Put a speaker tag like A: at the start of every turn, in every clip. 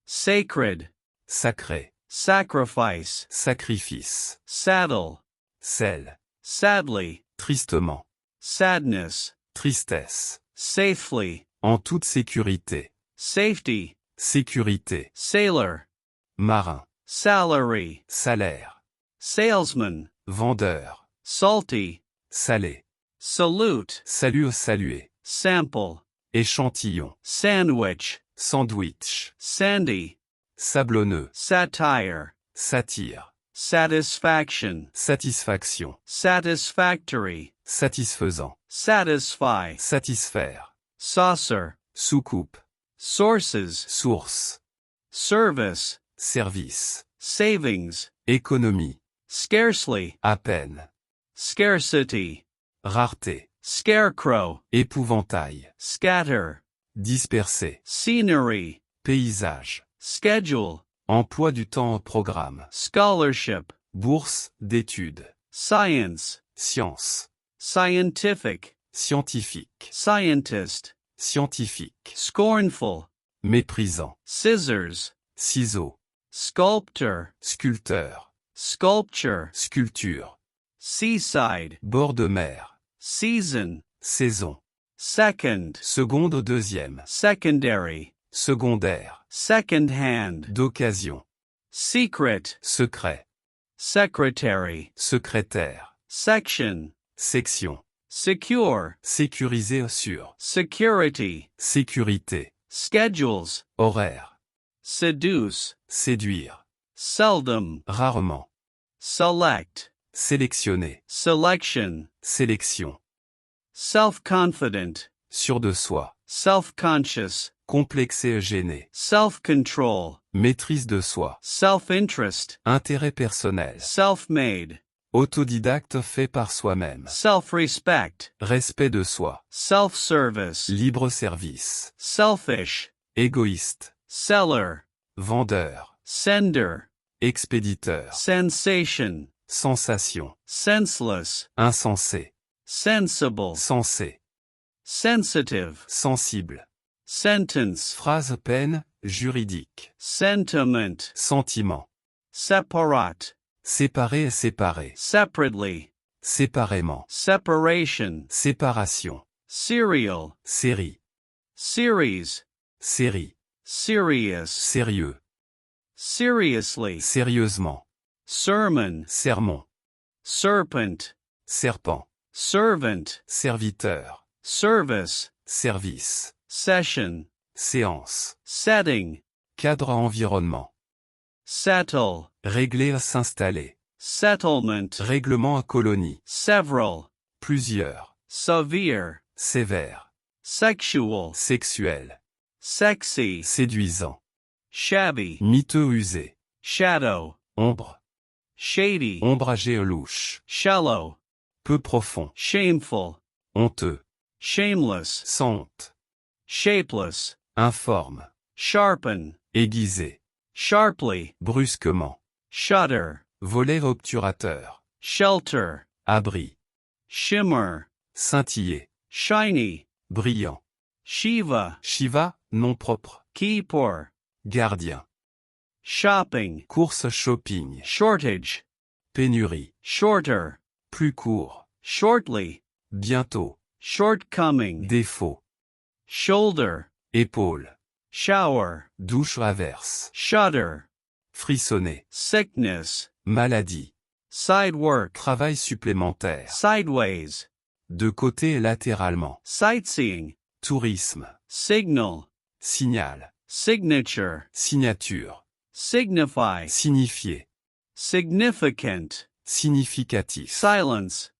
A: Sacred.
B: Sacré.
A: Sacrifice.
B: Sacrifice.
A: Saddle.
B: Sel.
A: Sadly.
B: Tristement.
A: Sadness.
B: Tristesse.
A: Safely.
B: En toute sécurité.
A: Safety.
B: Sécurité.
A: Sailor.
B: Marin.
A: Salary.
B: Salaire.
A: Salesman.
B: Vendeur.
A: Salty.
B: Salé.
A: Salute.
B: Salut au saluer.
A: Sample.
B: Échantillon.
A: Sandwich.
B: Sandwich.
A: Sandy.
B: Sablonneux.
A: Satire.
B: Satire.
A: Satisfaction.
B: Satisfaction.
A: Satisfactory.
B: Satisfaisant.
A: Satisfy.
B: Satisfaire.
A: Saucer.
B: Soucoupe.
A: Sources.
B: Source.
A: Service.
B: Service.
A: Savings.
B: Économie.
A: Scarcely.
B: À peine.
A: Scarcity.
B: Rareté.
A: Scarecrow.
B: Épouvantail.
A: Scatter.
B: Dispersé.
A: Scenery.
B: Paysage.
A: Schedule.
B: Emploi du temps au programme.
A: Scholarship.
B: Bourse d'études.
A: Science.
B: Science.
A: Scientific.
B: Scientifique.
A: Scientist.
B: Scientifique.
A: Scornful.
B: Méprisant.
A: Scissors.
B: Ciseaux.
A: Sculptor.
B: Sculpteur.
A: Sculpture.
B: Sculpture.
A: Seaside.
B: Bord de mer.
A: Season.
B: Saison.
A: Second.
B: Seconde au deuxième.
A: Secondary.
B: Secondaire.
A: Second hand.
B: D'occasion.
A: Secret.
B: Secret.
A: Secretary.
B: Secrétaire.
A: Section.
B: Section.
A: Secure.
B: Sécurisé sur.
A: Security.
B: Sécurité.
A: Schedules.
B: Horaire.
A: Seduce.
B: Séduire.
A: Seldom.
B: Rarement.
A: Select.
B: Sélectionner.
A: Selection.
B: Sélection.
A: Self-confident.
B: Sûr de soi.
A: Self-conscious.
B: Complexé et gêné.
A: Self-control.
B: Maîtrise de soi.
A: Self-interest.
B: Intérêt personnel.
A: Self-made.
B: Autodidacte fait par soi-même.
A: Self-respect.
B: Respect de soi.
A: Self-service.
B: Libre service.
A: Selfish.
B: Égoïste.
A: Seller.
B: Vendeur.
A: Sender.
B: Expéditeur.
A: Sensation.
B: Sensation.
A: Senseless.
B: Insensé.
A: Sensible.
B: Sensé.
A: Sensitive.
B: Sensible.
A: Sentence.
B: Phrase peine, juridique.
A: Sentiment.
B: Sentiment.
A: Separate.
B: Séparé et séparé.
A: Separately.
B: Séparément.
A: Separation.
B: Séparation.
A: Serial.
B: Série.
A: Series.
B: Série.
A: Serious.
B: Sérieux.
A: Seriously.
B: Sérieusement.
A: Sermon.
B: Sermon.
A: Serpent.
B: Serpent.
A: Servant.
B: Serviteur.
A: Service.
B: Service.
A: Session.
B: Séance.
A: Setting.
B: Cadre environnement.
A: Settle.
B: Régler à s'installer.
A: Settlement.
B: Règlement à colonie.
A: Several.
B: Plusieurs.
A: Severe.
B: Sévère.
A: Sexual.
B: Sexuel.
A: Sexy.
B: Séduisant.
A: Shabby.
B: Miteux usé.
A: Shadow.
B: Ombre.
A: Shady.
B: Ombragé louche.
A: Shallow.
B: Peu profond.
A: Shameful.
B: Honteux.
A: Shameless.
B: Sans honte.
A: Shapeless.
B: Informe.
A: Sharpen.
B: Aiguisé.
A: Sharply.
B: Brusquement.
A: Shudder.
B: Volet obturateur.
A: Shelter.
B: Abri.
A: Shimmer.
B: Scintiller.
A: Shiny.
B: Brillant.
A: Shiva.
B: Shiva, nom propre.
A: Keeper.
B: Gardien.
A: Shopping.
B: Course shopping.
A: Shortage.
B: Pénurie.
A: Shorter.
B: Plus court.
A: Shortly.
B: Bientôt.
A: Shortcoming.
B: Défaut.
A: Shoulder.
B: Épaule.
A: Shower.
B: Douche averse.
A: Shudder.
B: Frissonner.
A: Sickness.
B: Maladie.
A: Side work.
B: Travail supplémentaire.
A: Sideways.
B: De côté et latéralement.
A: Sightseeing.
B: Tourisme.
A: Signal.
B: Signal.
A: Signature.
B: Signature.
A: Signify.
B: Signifier.
A: Significant.
B: Significatif.
A: Silence.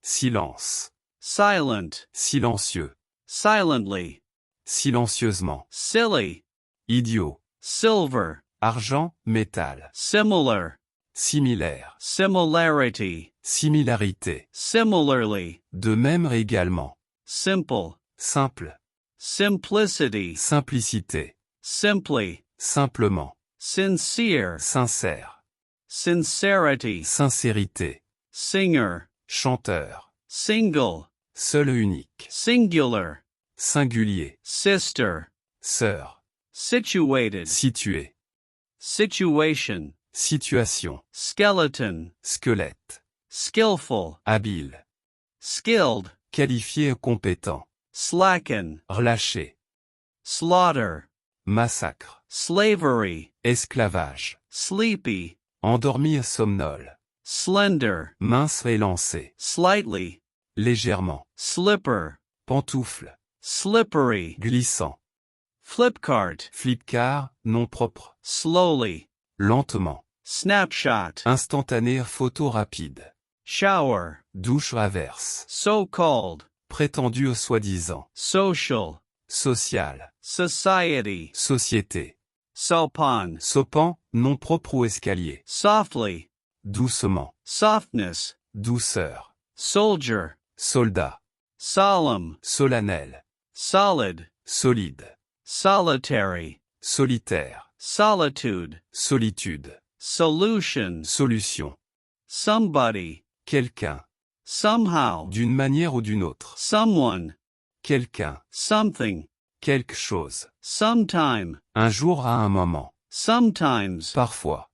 B: Silence.
A: Silent.
B: Silencieux.
A: Silently.
B: Silencieusement.
A: Silly.
B: Idiot.
A: Silver.
B: Argent, métal.
A: Similar.
B: Similaire.
A: Similarity.
B: Similarité.
A: Similarly.
B: De même également.
A: Simple.
B: Simple.
A: Simplicity.
B: Simplicité.
A: Simply.
B: Simplement.
A: Sincere.
B: Sincère.
A: Sincerity.
B: Sincérité.
A: Singer.
B: Chanteur.
A: Single.
B: Seul et unique.
A: Singular.
B: Singulier.
A: Sister.
B: Sœur.
A: situated,
B: situé,
A: situation,
B: situation,
A: skeleton,
B: squelette,
A: skillful,
B: habile,
A: skilled,
B: qualifié et compétent,
A: slacken,
B: relâché,
A: slaughter,
B: massacre,
A: slavery,
B: esclavage,
A: sleepy,
B: endormi et somnole,
A: slender,
B: mince et lancé,
A: slightly,
B: légèrement,
A: slipper,
B: pantoufle,
A: slippery,
B: glissant,
A: flipkart,
B: flipkart, nom propre,
A: slowly,
B: lentement,
A: snapshot,
B: instantané, photo rapide,
A: shower,
B: douche averse,
A: so-called,
B: prétendu ou soi-disant,
A: social,
B: social,
A: society,
B: société,
A: sopan,
B: sopan, nom propre ou escalier,
A: softly,
B: doucement,
A: softness,
B: douceur,
A: soldier,
B: soldat,
A: solemn,
B: solennel,
A: solid,
B: solide,
A: solitary,
B: solitaire,
A: solitude,
B: solitude,
A: solution,
B: solution,
A: somebody,
B: quelqu'un,
A: somehow,
B: d'une manière ou d'une autre,
A: someone,
B: quelqu'un,
A: something,
B: quelque chose,
A: sometime,
B: un jour à un moment,
A: sometimes,
B: parfois,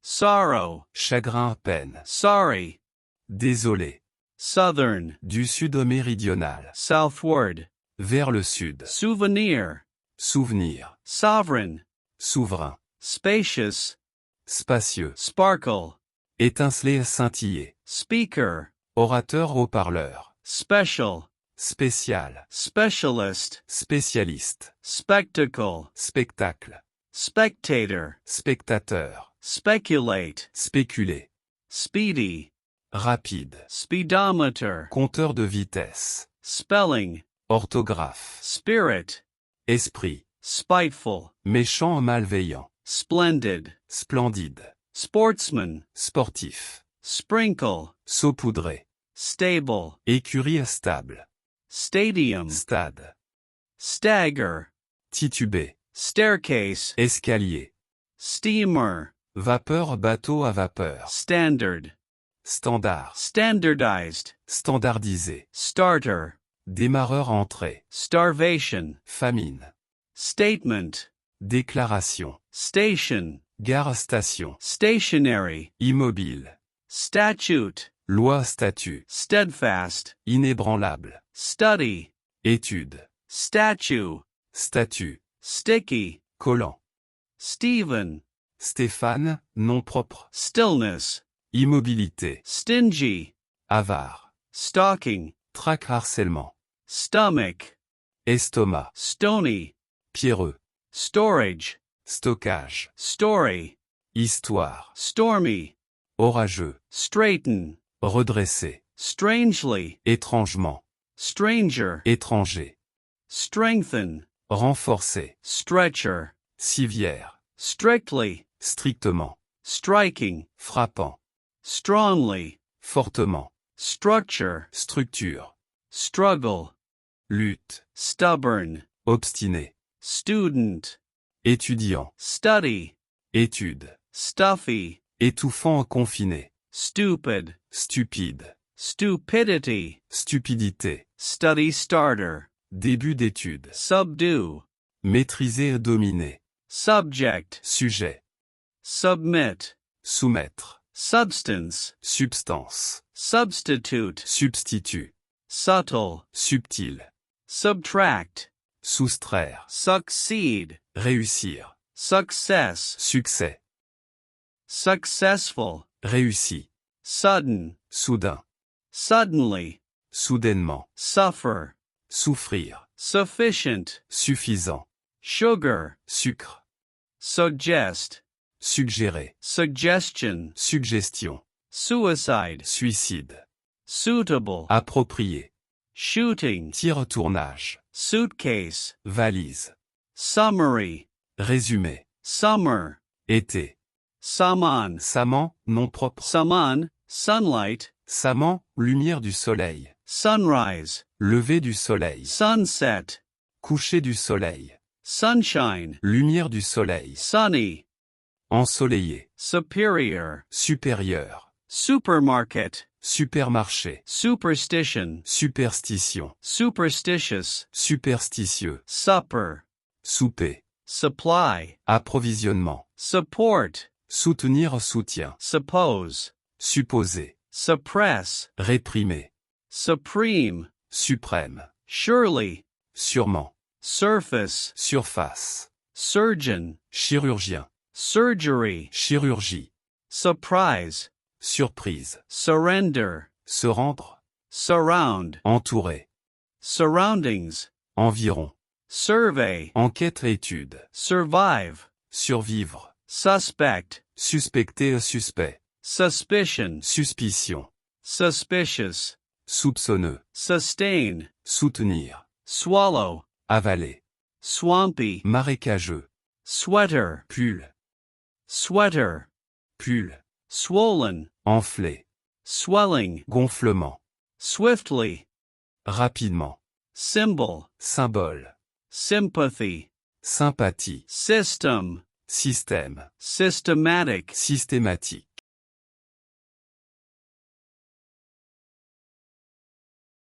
A: sorrow,
B: chagrin, peine,
A: sorry,
B: désolé,
A: southern,
B: du sud au méridional,
A: southward,
B: vers le sud,
A: souvenir,
B: souvenir,
A: sovereign,
B: souverain,
A: spacious,
B: spacieux,
A: sparkle,
B: étinceler et scintiller,
A: speaker,
B: orateur haut-parleur,
A: special,
B: spécial,
A: specialist,
B: spécialiste,
A: spectacle,
B: spectacle,
A: spectator,
B: spectateur,
A: speculate,
B: spéculer,
A: speedy,
B: rapide,
A: speedometer,
B: compteur de vitesse,
A: spelling,
B: orthographe,
A: spirit,
B: esprit,
A: spiteful,
B: méchant, malveillant,
A: splendid,
B: splendide,
A: sportsman,
B: sportif,
A: sprinkle,
B: saupoudré,
A: stable,
B: écurie stable,
A: stadium,
B: stade,
A: stagger,
B: titubé,
A: staircase,
B: escalier,
A: steamer,
B: vapeur, bateau à vapeur,
A: standard,
B: standard,
A: standardized,
B: standardisé,
A: starter,
B: démarreur, entrée,
A: starvation,
B: famine,
A: statement,
B: déclaration,
A: station,
B: gare, station,
A: stationary,
B: immobile,
A: statute,
B: loi, statut,
A: steadfast,
B: inébranlable,
A: study,
B: étude,
A: statue,
B: statut,
A: sticky,
B: collant,
A: Stephen,
B: Stéphane, nom propre,
A: stillness,
B: immobilité,
A: stingy,
B: avare,
A: stalking,
B: trac, harcèlement,
A: stomach,
B: estomac,
A: stony,
B: pierreux,
A: storage,
B: stockage,
A: story,
B: histoire,
A: stormy,
B: orageux,
A: straighten,
B: redressé,
A: strangely,
B: étrangement,
A: stranger,
B: étranger,
A: strengthen,
B: renforcé,
A: stretcher,
B: civière,
A: strictly,
B: strictement,
A: striking,
B: frappant,
A: strongly,
B: fortement,
A: structure,
B: structure,
A: struggle,
B: lutte,
A: stubborn,
B: obstiné,
A: student,
B: étudiant,
A: study,
B: étude,
A: stuffy,
B: étouffant, confiné,
A: stupid,
B: stupide,
A: stupidity,
B: stupidité,
A: study starter,
B: début d'étude,
A: subdue,
B: maîtriser, dominer,
A: subject,
B: sujet,
A: submit,
B: soumettre,
A: substance,
B: substance,
A: substitute,
B: substitut,
A: subtle,
B: subtil,
A: subtract,
B: soustraire,
A: succeed,
B: réussir,
A: success,
B: succès,
A: successful,
B: réussi,
A: sudden,
B: soudain,
A: suddenly,
B: soudainement,
A: suffer,
B: souffrir,
A: sufficient,
B: suffisant,
A: sugar,
B: sucre,
A: suggest,
B: suggérer,
A: suggestion,
B: suggestion,
A: suicide,
B: suicide,
A: suitable,
B: approprié,
A: shooting,
B: tire-tournage,
A: suitcase,
B: valise,
A: summary,
B: résumé,
A: summer,
B: été,
A: saman,
B: saman, nom propre,
A: saman, sunlight,
B: saman, lumière du soleil,
A: sunrise,
B: lever du soleil,
A: sunset,
B: coucher du soleil,
A: sunshine,
B: lumière du soleil,
A: sunny,
B: ensoleillé,
A: superior,
B: supérieur,
A: supermarket,
B: supermarché,
A: superstition,
B: superstition,
A: superstitious,
B: superstitieux,
A: supper,
B: souper,
A: supply,
B: approvisionnement,
A: support,
B: soutenir, soutien,
A: suppose,
B: supposer,
A: suppress,
B: réprimer,
A: supreme,
B: suprême,
A: surely,
B: sûrement,
A: surface,
B: surface,
A: surgeon,
B: chirurgien,
A: surgery,
B: chirurgie,
A: surprise,
B: surprise,
A: surrender,
B: se rendre,
A: surround,
B: entourer,
A: surroundings,
B: environ,
A: survey,
B: enquête, étude,
A: survive,
B: survivre,
A: suspect,
B: suspecter, suspect,
A: suspicion,
B: suspicion,
A: suspicious,
B: soupçonneux,
A: sustain,
B: soutenir,
A: swallow,
B: avaler,
A: swampy,
B: marécageux,
A: sweater,
B: pull,
A: sweater,
B: pull,
A: swollen,
B: enflé,
A: swelling,
B: gonflement,
A: swiftly,
B: rapidement,
A: symbol,
B: symbole,
A: sympathy,
B: sympathie,
A: system,
B: système,
A: systematic,
B: systématique,